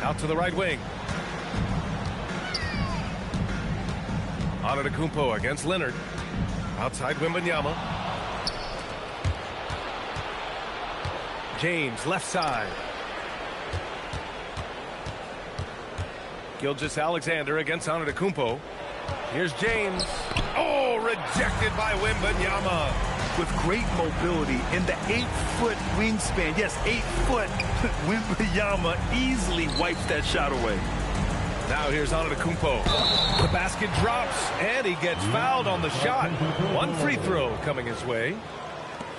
Out to the right wing. Antetokounmpo against Leonard. Outside Wembanyama. James, left side. Gilgeous-Alexander against Antetokounmpo. Here's James. Oh, rejected by Wembanyama. With great mobility in the 8-foot wingspan. Yes, 8 foot. Wembanyama easily wipes that shot away. Now here's Antetokounmpo. The basket drops, and he gets fouled on the shot. One free throw coming his way.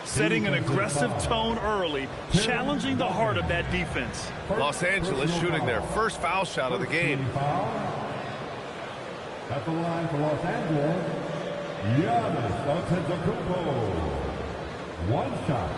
Setting an aggressive tone early, challenging the heart of that defense. Los Angeles shooting their first foul shot of the game. At the line for Los Angeles, Giannis Antetokounmpo. One shot.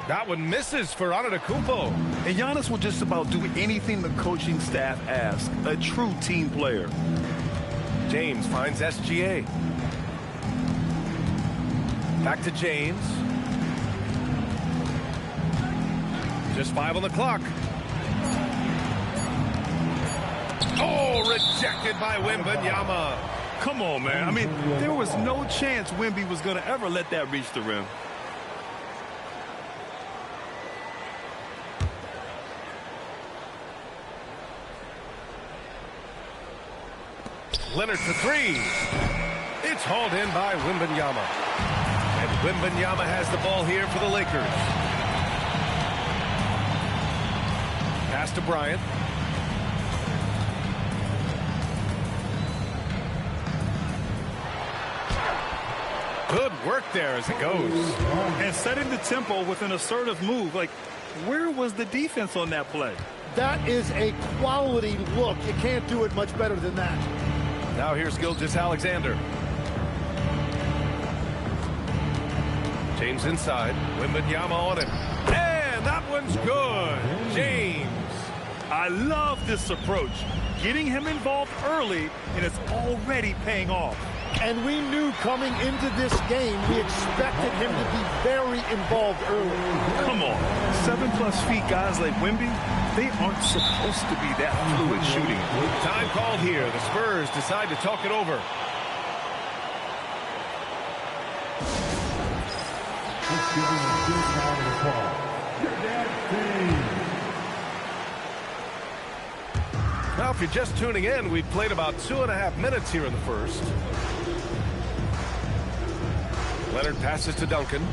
That one misses for Antetokounmpo. And Giannis will just about do anything the coaching staff asks. A true team player. James finds SGA. Back to James. Just 5 on the clock. Oh, rejected by Wembanyama. Come on, man. I mean, there was no chance Wemby was going to ever let that reach the rim. Leonard for 3. It's hauled in by Wembanyama. And Wembanyama has the ball here for the Lakers. Pass to Bryant. Good work there as it goes. And setting the tempo with an assertive move. Like, where was the defense on that play? That is a quality look. You can't do it much better than that. Now here's Gilgeous-Alexander. James inside. Wembanyama on him. And that one's good. James. I love this approach. Getting him involved early, and it's already paying off. And we knew coming into this game, we expected him to be very involved early. Come on. 7+ feet guys like Wemby, they aren't supposed to be that fluid shooting. Time called here. The Spurs decide to talk it over. Let's give him a good round of applause. Now, if you're just tuning in, we've played about 2.5 minutes here in the first. Leonard passes to Duncan.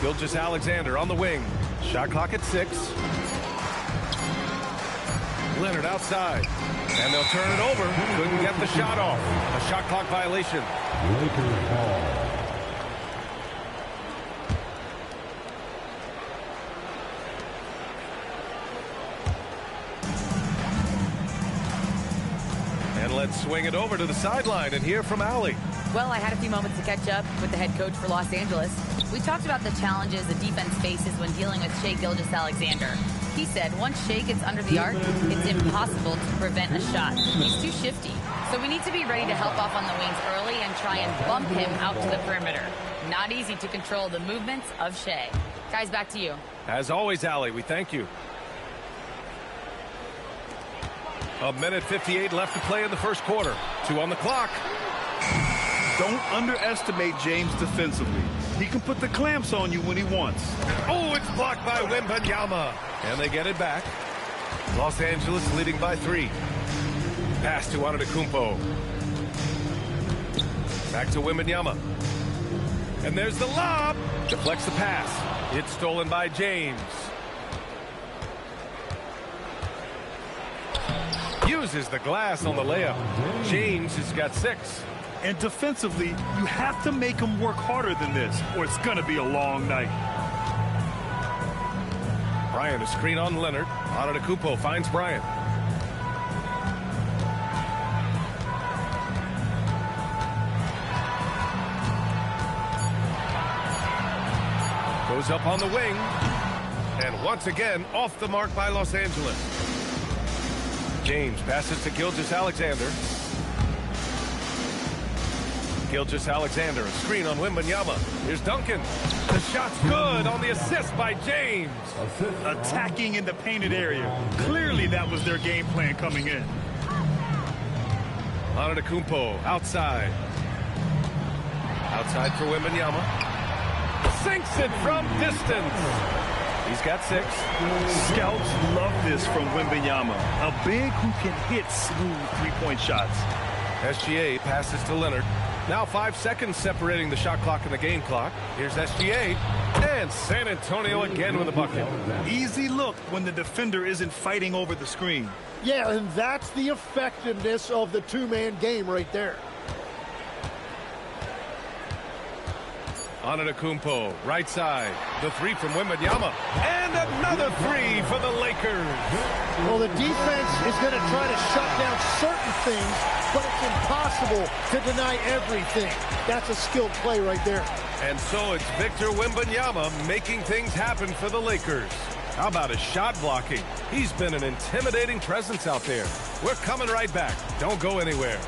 Gilgeous-Alexander on the wing. Shot clock at 6. Leonard outside. And they'll turn it over. Couldn't get the shot off. A shot clock violation. Lakers ball. And let's swing it over to the sideline and hear from Allie. Well, I had a few moments to catch up with the head coach for Los Angeles. We talked about the challenges the defense faces when dealing with Shai Gilgeous-Alexander. He said once Shai gets under the arc, it's impossible to prevent a shot. He's too shifty. So we need to be ready to help off on the wings early and try and bump him out to the perimeter. Not easy to control the movements of Shai. Guys, back to you. As always, Allie, we thank you. 1:58 left to play in the first quarter. 2 on the clock. Don't underestimate James defensively. He can put the clamps on you when he wants. Oh, it's blocked by Wembanyama. And they get it back. Los Angeles leading by 3. Pass to Antetokounmpo. Back to Wembanyama. And there's the lob. Deflects the pass. It's stolen by James. Uses the glass on the layup. James has got 6. And defensively, you have to make him work harder than this, or it's going to be a long night. Bryant, a screen on Leonard. Antetokounmpo finds Bryant. Goes up on the wing. And once again, off the mark by Los Angeles. James passes to Gilgeous-Alexander. Gilgeous-Alexander, a screen on Wembanyama. Here's Duncan. The shot's good on the assist by James. Attacking in the painted area. Clearly that was their game plan coming in. Antetokounmpo outside. Outside for Wembanyama. Sinks it from distance. He's got 6. Scouts love this from Wembanyama. A big who can hit smooth three-point shots. SGA passes to Leonard. Now 5 seconds separating the shot clock and the game clock. Here's SGA. And San Antonio again with a bucket. Easy look when the defender isn't fighting over the screen. Yeah, and that's the effectiveness of the two-man game right there. Antetokounmpo, right side. The 3 from Wembanyama. And another 3 for the Lakers. Well, the defense is going to try to shut down certain things, but it's impossible to deny everything. That's a skilled play right there. And so it's Victor Wembanyama making things happen for the Lakers. How about his shot blocking? He's been an intimidating presence out there. We're coming right back. Don't go anywhere.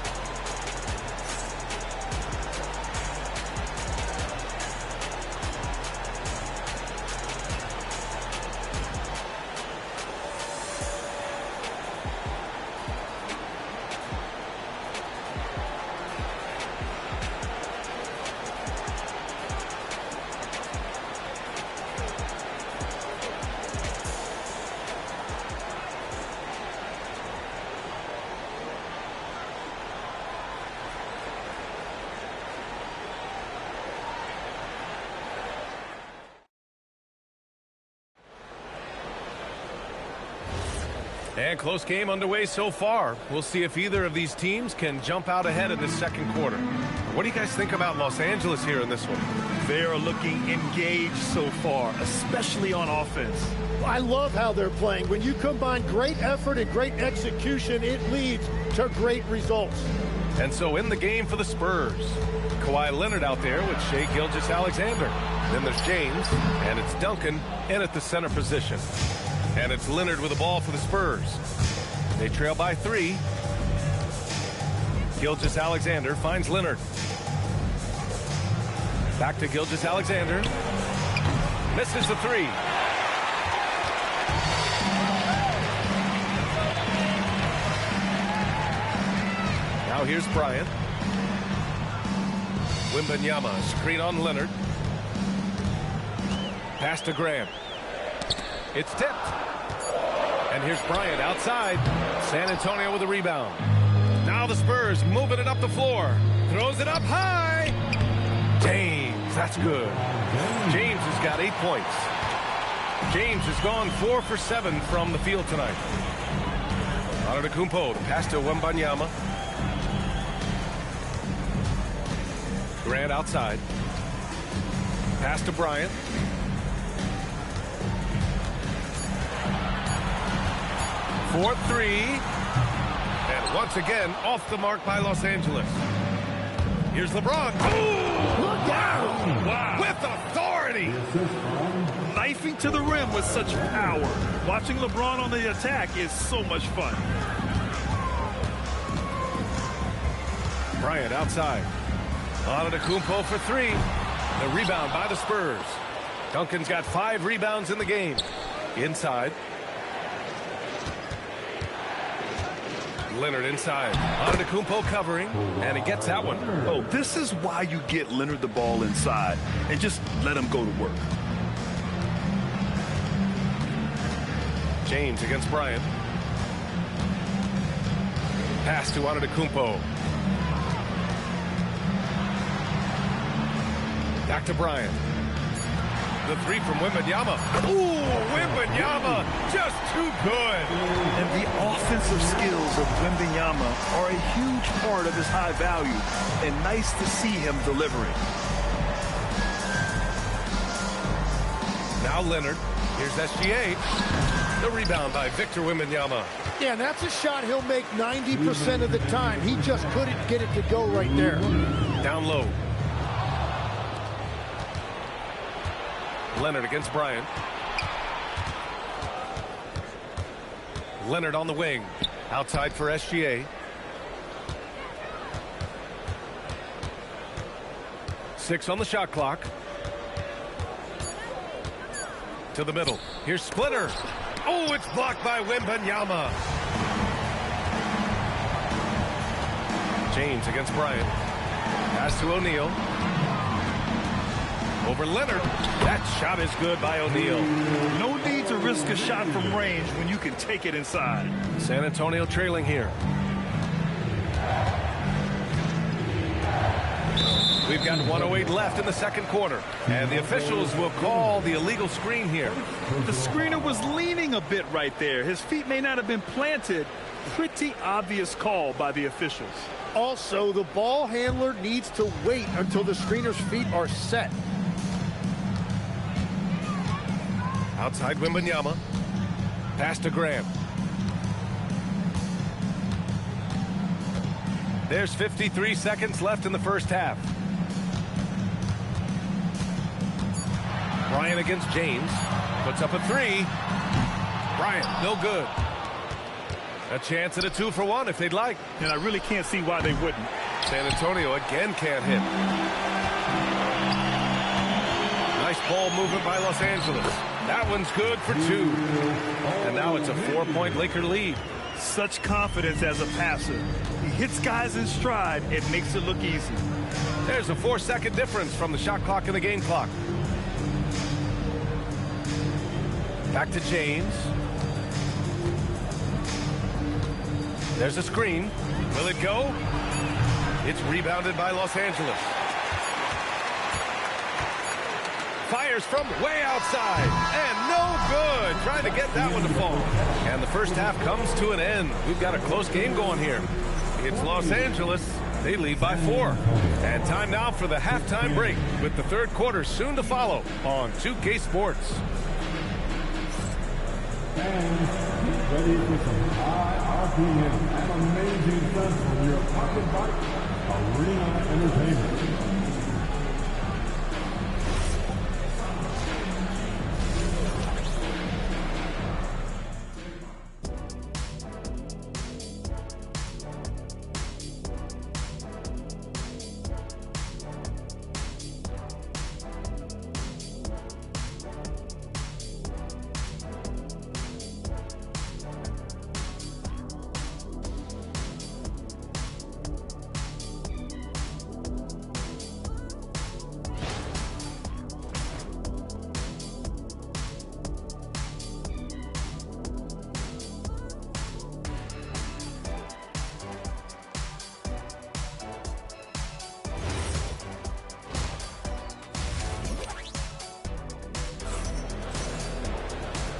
And close game underway so far. We'll see if either of these teams can jump out ahead in this second quarter. What do you guys think about Los Angeles here in this one? They are looking engaged so far, especially on offense. I love how they're playing. When you combine great effort and great execution, it leads to great results. And so in the game for the Spurs, Kawhi Leonard out there with Shai Gilgeous-Alexander. Then there's James, and it's Duncan in at the center position. And it's Leonard with the ball for the Spurs. They trail by 3. Gilgeous-Alexander finds Leonard. Back to Gilgeous-Alexander. Misses the 3. Now here's Bryant. Wembanyama, screen on Leonard. Pass to Graham. It's tipped. And here's Bryant outside. San Antonio with a rebound. Now the Spurs moving it up the floor. Throws it up high. James, that's good. James has got 8 points. James has gone 4 for 7 from the field tonight. Antetokounmpo, the pass to Wembanyama. Grant outside. Pass to Bryant. For 3. And once again, off the mark by Los Angeles. Here's LeBron. Ooh, look out! Wow. With authority. Knifing to the rim with such power. Watching LeBron on the attack is so much fun. Bryant outside. Antetokounmpo for 3. The rebound by the Spurs. Duncan's got 5 rebounds in the game. Inside. Leonard inside. Antetokounmpo covering, and he gets that one. Oh, this is why you get Leonard the ball inside and just let him go to work. James against Bryant. Pass to Antetokounmpo. Back to Bryant. The 3 from Wembanyama. Ooh, Wembanyama, just too good. And the offensive skills of Wembanyama are a huge part of his high value, and nice to see him delivering. Now Leonard. Here's SGA. The rebound by Victor Wembanyama. Yeah, and that's a shot he'll make 90% of the time. He just couldn't get it to go right there. Down low. Leonard against Bryant. Leonard on the wing. Outside for SGA. Six on the shot clock. To the middle. Here's Splitter. Oh, it's blocked by Wembanyama. James against Bryant. Pass to O'Neal. Over Leonard. That shot is good by O'Neal. No need to risk a shot from range when you can take it inside. San Antonio trailing here. We've got 1:08 left in the second quarter. And the officials will call the illegal screen here. The screener was leaning a bit right there. His feet may not have been planted. Pretty obvious call by the officials. Also, the ball handler needs to wait until the screener's feet are set. Outside Wembanyama. Pass to Grant. There's 53 seconds left in the first half. Bryant against James. Puts up a three. Bryant, no good. A chance at a 2-for-1 if they'd like. And I really can't see why they wouldn't. San Antonio again can't hit. Nice ball movement by Los Angeles. That one's good for two. And now it's a 4-point Laker lead. Such confidence as a passer. He hits guys in stride and makes it look easy. There's a 4-second difference from the shot clock and the game clock. Back to James. There's a screen. Will it go? It's rebounded by Los Angeles. Fires from way outside. And no good. Trying to get that one to fall. And the first half comes to an end. We've got a close game going here. It's Los Angeles. They lead by 4. And time now for the halftime break with the third quarter soon to follow on 2K Sports. And get ready for some high RPM and amazing stunts from your pocket bike, Arena Entertainment.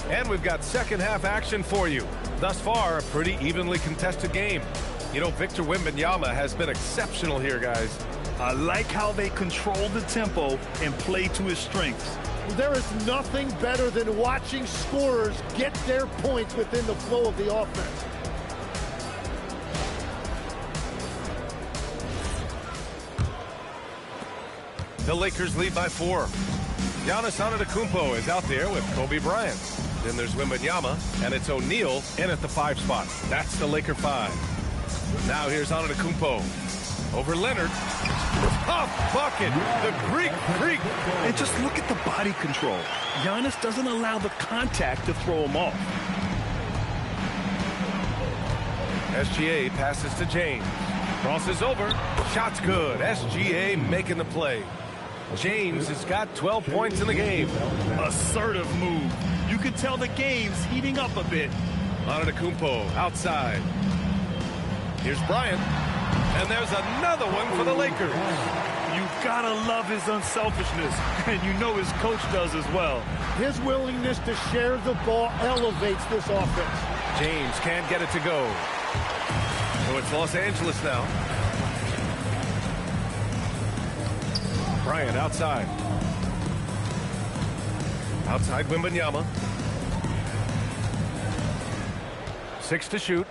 And we've got second half action for you. Thus far, a pretty evenly contested game. You know, Victor Wembanyama has been exceptional here, guys. I like how they control the tempo and play to his strengths. There is nothing better than watching scorers get their points within the flow of the offense. The Lakers lead by 4. Giannis Antetokounmpo is out there with Kobe Bryant. Then there's Wembanyama, and it's O'Neal in at the 5 spot. That's the Laker 5. Now here's Antetokounmpo. Over Leonard. Tough bucket. The Greek freak. And just look at the body control. Giannis doesn't allow the contact to throw him off. SGA passes to James. Crosses over. Shot's good. SGA making the play. James has got 12 points in the game. Assertive move. You can tell the game's heating up a bit. Antetokounmpo outside. Here's Bryant. And there's another one for the Lakers. You've got to love his unselfishness. And you know his coach does as well. His willingness to share the ball elevates this offense. James can't get it to go. So it's Los Angeles now. Bryant outside. Outside Wembanyama. 6 to shoot.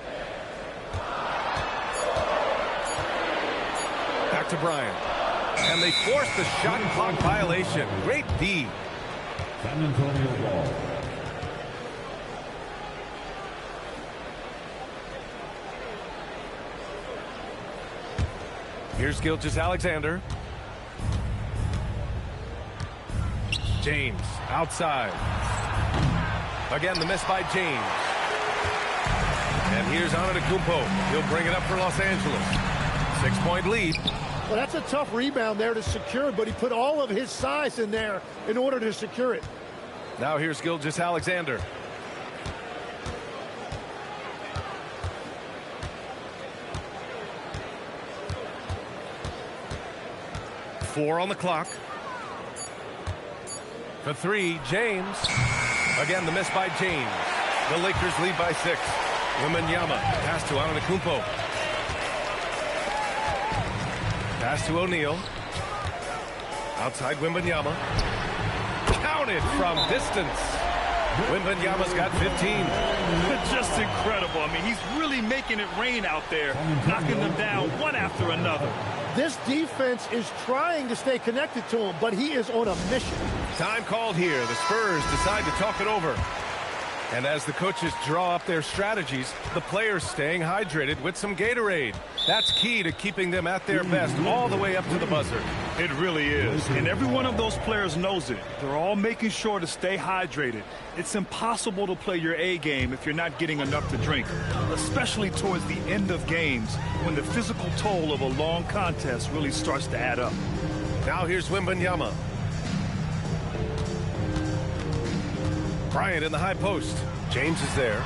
Back to Bryant. And they force the shot clock violation. Great D. San Antonio ball. Here's Gilgeous-Alexander. James outside. Again, the miss by James. And here's Antetokounmpo. He'll bring it up for Los Angeles. 6-point lead. Well, that's a tough rebound there to secure, but he put all of his size in there in order to secure it. Now here's Gilgeous-Alexander. Four on the clock. For three, James. Again, the miss by James. The Lakers lead by 6. Wembanyama. Pass to Antetokounmpo. Pass to O'Neal. Outside Wembanyama. Counted from distance. Wembanyama's got 15. Just incredible. I mean, he's really making it rain out there, knocking them down one after another. This defense is trying to stay connected to him, but he is on a mission. Time called here. The Spurs decide to talk it over. And as the coaches draw up their strategies, the players staying hydrated with some Gatorade. That's key to keeping them at their best all the way up to the buzzer. It really is. And every one of those players knows it. They're all making sure to stay hydrated. It's impossible to play your A game if you're not getting enough to drink, especially towards the end of games when the physical toll of a long contest really starts to add up. Now here's Wembanyama. Bryant in the high post. James is there.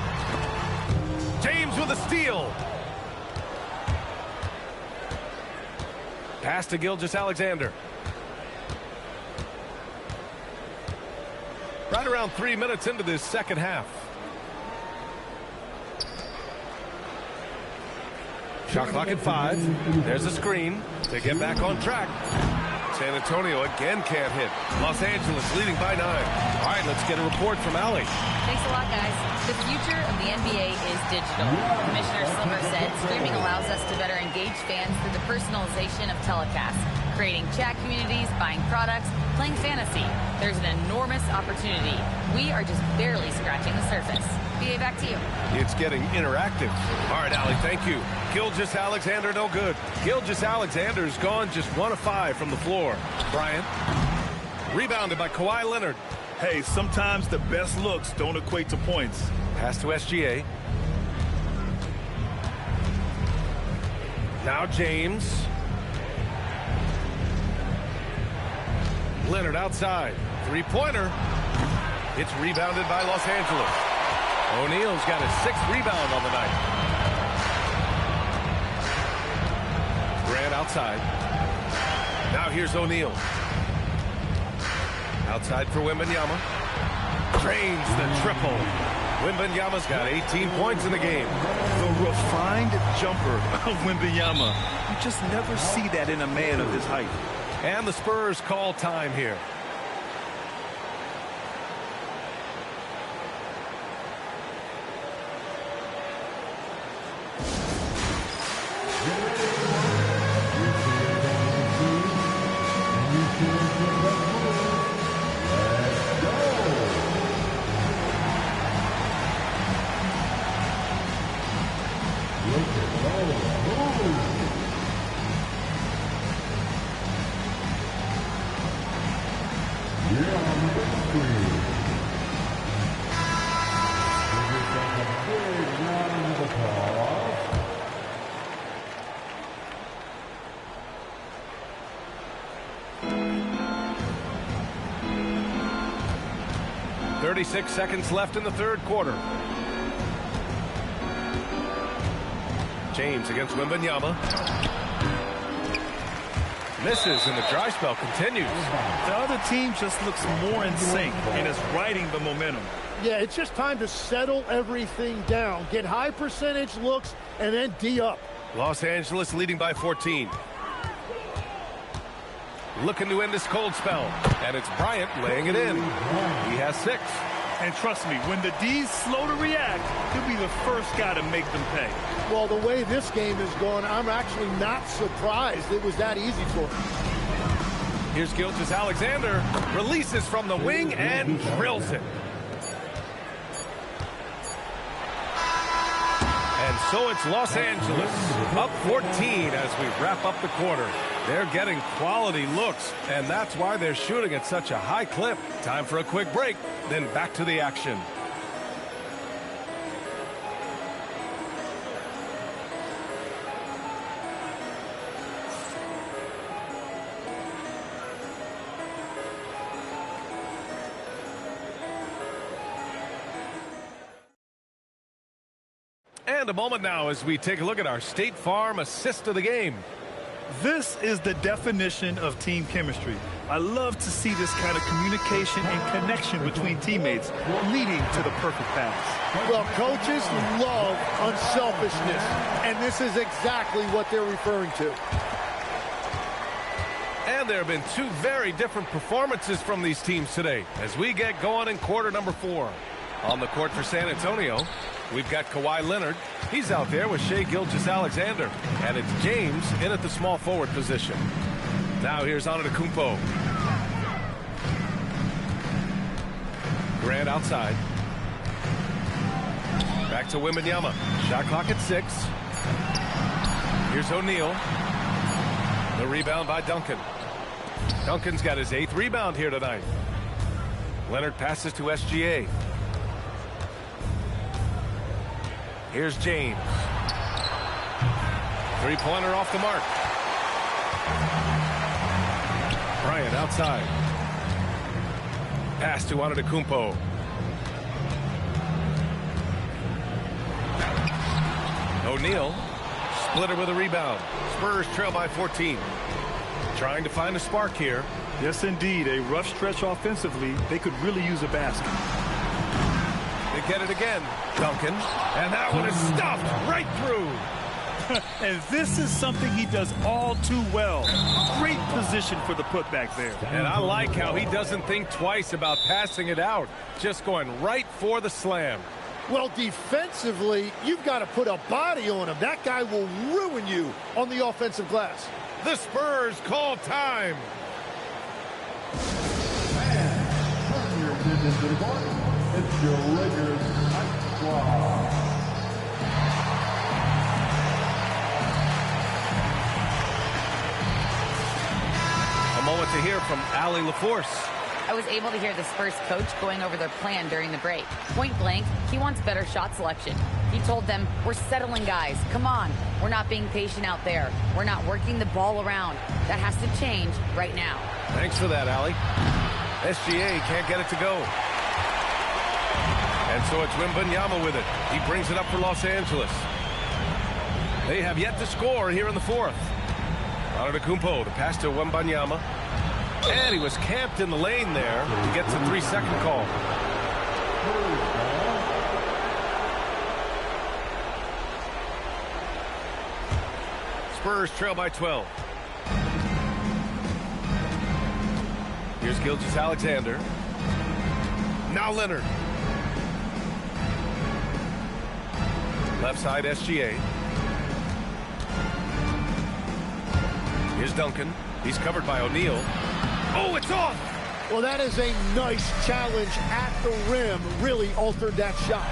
James with a steal. Pass to Gilgeous-Alexander. Right around 3 minutes into this second half. Shot clock at 5. There's a screen. They get back on track. San Antonio again can't hit. Los Angeles leading by 9. All right, let's get a report from Allie. Thanks a lot, guys. The future of the NBA is digital. Commissioner Silver said streaming allows us to better engage fans through the personalization of telecasts, creating chat communities, buying products, playing fantasy. There's an enormous opportunity. We are just barely scratching the surface. BA, back to you. It's getting interactive. All right, Allie, thank you. Gilgeous-Alexander, no good. Gilgeous-Alexander's gone just 1 of 5 from the floor. Bryant. Rebounded by Kawhi Leonard. Hey, sometimes the best looks don't equate to points. Pass to SGA. Now James. Leonard outside. Three-pointer. It's rebounded by Los Angeles. O'Neal's got his 6th rebound on the night. Grant outside. Now here's O'Neal. Outside for Wembanyama. Drains the triple. Wembanyama's got 18 points in the game. The refined jumper of Wembanyama. You just never see that in a man of his height. And the Spurs call time here. Six seconds left in the third quarter. James against Wembanyama. Misses, and the dry spell continues. The other team just looks more in sync and is riding the momentum. Yeah, it's just time to settle everything down. Get high percentage looks and then D up. Los Angeles leading by 14. Looking to end this cold spell. And it's Bryant laying it in. He has 6. And trust me, when the D's slow to react, he'll be the first guy to make them pay. Well, the way this game is going, I'm actually not surprised it was that easy for him. Here's Gilgeous-Alexander. Releases from the wing and drills it. And so it's Los Angeles up 14 as we wrap up the quarter. They're getting quality looks, and that's why they're shooting at such a high clip. Time for a quick break, then back to the action. And a moment now as we take a look at our State Farm assist of the game. This is the definition of team chemistry. I love to see this kind of communication and connection between teammates leading to the perfect pass. Well, coaches love unselfishness, and this is exactly what they're referring to. And there have been two very different performances from these teams today as we get going in quarter number 4. On the court for San Antonio, we've got Kawhi Leonard. He's out there with Shai Gilgeous-Alexander. And it's James in at the small forward position. Now here's Antetokounmpo. Grant outside. Back to Wembanyama. Shot clock at 6. Here's O'Neal. The rebound by Duncan. Duncan's got his 8th rebound here tonight. Leonard passes to SGA. Here's James. Three-pointer off the mark. Bryant outside. Pass to Antetokounmpo. O'Neal. Splitter with a rebound. Spurs trail by 14. Trying to find a spark here. Yes, indeed. A rough stretch offensively. They could really use a basket. They get it again. Duncan. And that one is stuffed right through. And this is something he does all too well. Great position for the putback there. And I like how he doesn't think twice about passing it out. Just going right for the slam. Well, defensively, you've got to put a body on him. That guy will ruin you on the offensive glass. The Spurs call time. Turn your attention to the court. It's your Lakers Night Squad. A moment to hear from Allie LaForce. I was able to hear the Spurs coach going over their plan during the break. Point blank, he wants better shot selection. He told them, we're settling guys. Come on. We're not being patient out there. We're not working the ball around. That has to change right now. Thanks for that, Allie. SGA can't get it to go. And so it's Wembanyama with it. He brings it up for Los Angeles. They have yet to score here in the 4th. Antetokounmpo, the pass to Wembanyama. And he was camped in the lane there. He gets a 3-second call. Spurs trail by 12. Here's Gilgeous-Alexander. Now Leonard. Left side SGA. Here's Duncan. He's covered by O'Neal. Oh, it's off! Well, that is a nice challenge at the rim. Really altered that shot.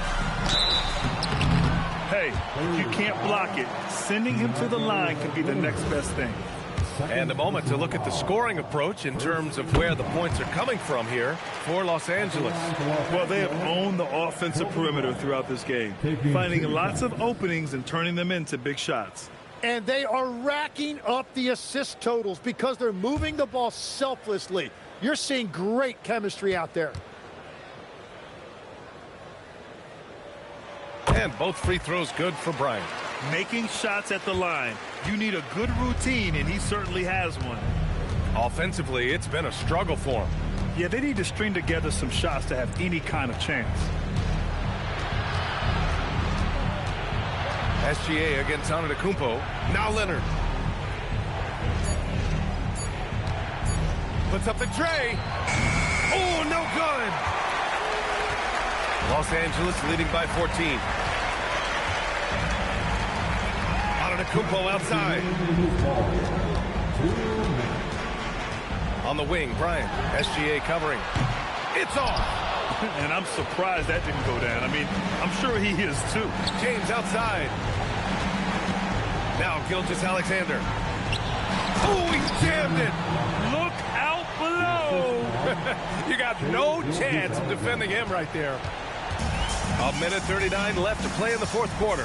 Hey, if you can't block it, sending him to the line could be the next best thing. And a moment to look at the scoring approach in terms of where the points are coming from here for Los Angeles. Well, they have owned the offensive perimeter throughout this game, finding lots of openings and turning them into big shots. And they are racking up the assist totals because they're moving the ball selflessly. You're seeing great chemistry out there. And both free throws good for Bryant. Making shots at the line. You need a good routine, and he certainly has one. Offensively, it's been a struggle for him. Yeah, they need to string together some shots to have any kind of chance. SGA against Antetokounmpo. Now Leonard. Puts up the tray. Oh, no good. Los Angeles leading by 14. Antetokounmpo outside. On the wing, Bryant. SGA covering. It's off. And I'm surprised that didn't go down. I mean, I'm sure he is too. James outside. Now Gilgeous-Alexander. Oh, he jammed it. Look out below. You got no chance of defending him right there. 1:39 left to play in the fourth quarter.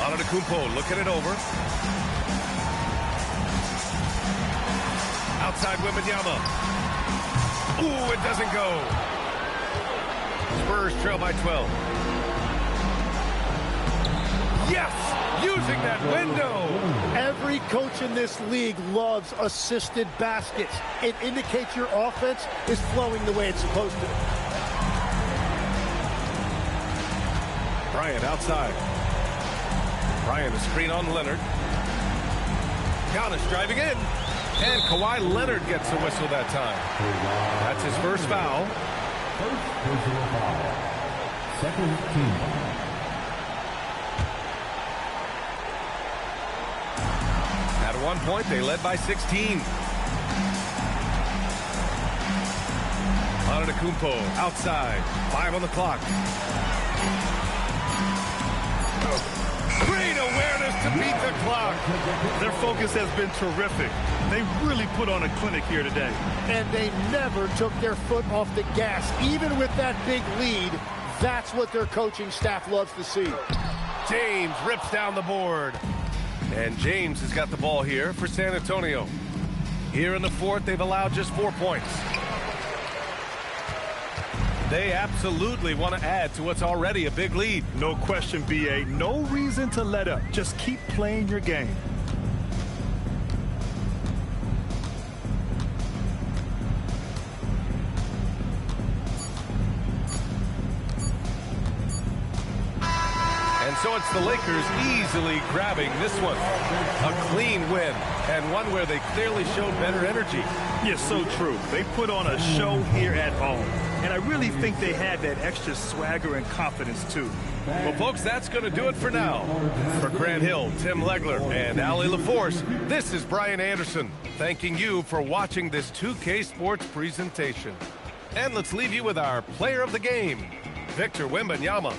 Antetokounmpo looking it over. Outside Wembanyama. Ooh, it doesn't go. Spurs trail by 12. Yes! Using that window. Every coach in this league loves assisted baskets. It indicates your offense is flowing the way it's supposed to. Bryant outside. Bryant a screen on Leonard. Giannis driving in. And Kawhi Leonard gets a whistle that time. That's his first foul. First personal foul. Second team foul. At one point, they led by 16. Antetokounmpo outside. 5 on the clock. Great awareness to beat the clock. Their focus has been terrific. They really put on a clinic here today. And they never took their foot off the gas. Even with that big lead, that's what their coaching staff loves to see. James rips down the board. And James has got the ball here for San Antonio. Here in the fourth, they've allowed just 4 points. They absolutely want to add to what's already a big lead. No question, B.A. No reason to let up. Just keep playing your game. So it's the Lakers easily grabbing this one. A clean win, and one where they clearly showed better energy. Yes, so true. They put on a show here at home. And I really think they had that extra swagger and confidence, too. Well, folks, that's going to do it for now. For Grant Hill, Tim Legler, and Allie LaForce, this is Brian Anderson, thanking you for watching this 2K Sports presentation. And let's leave you with our player of the game, Victor Wembanyama.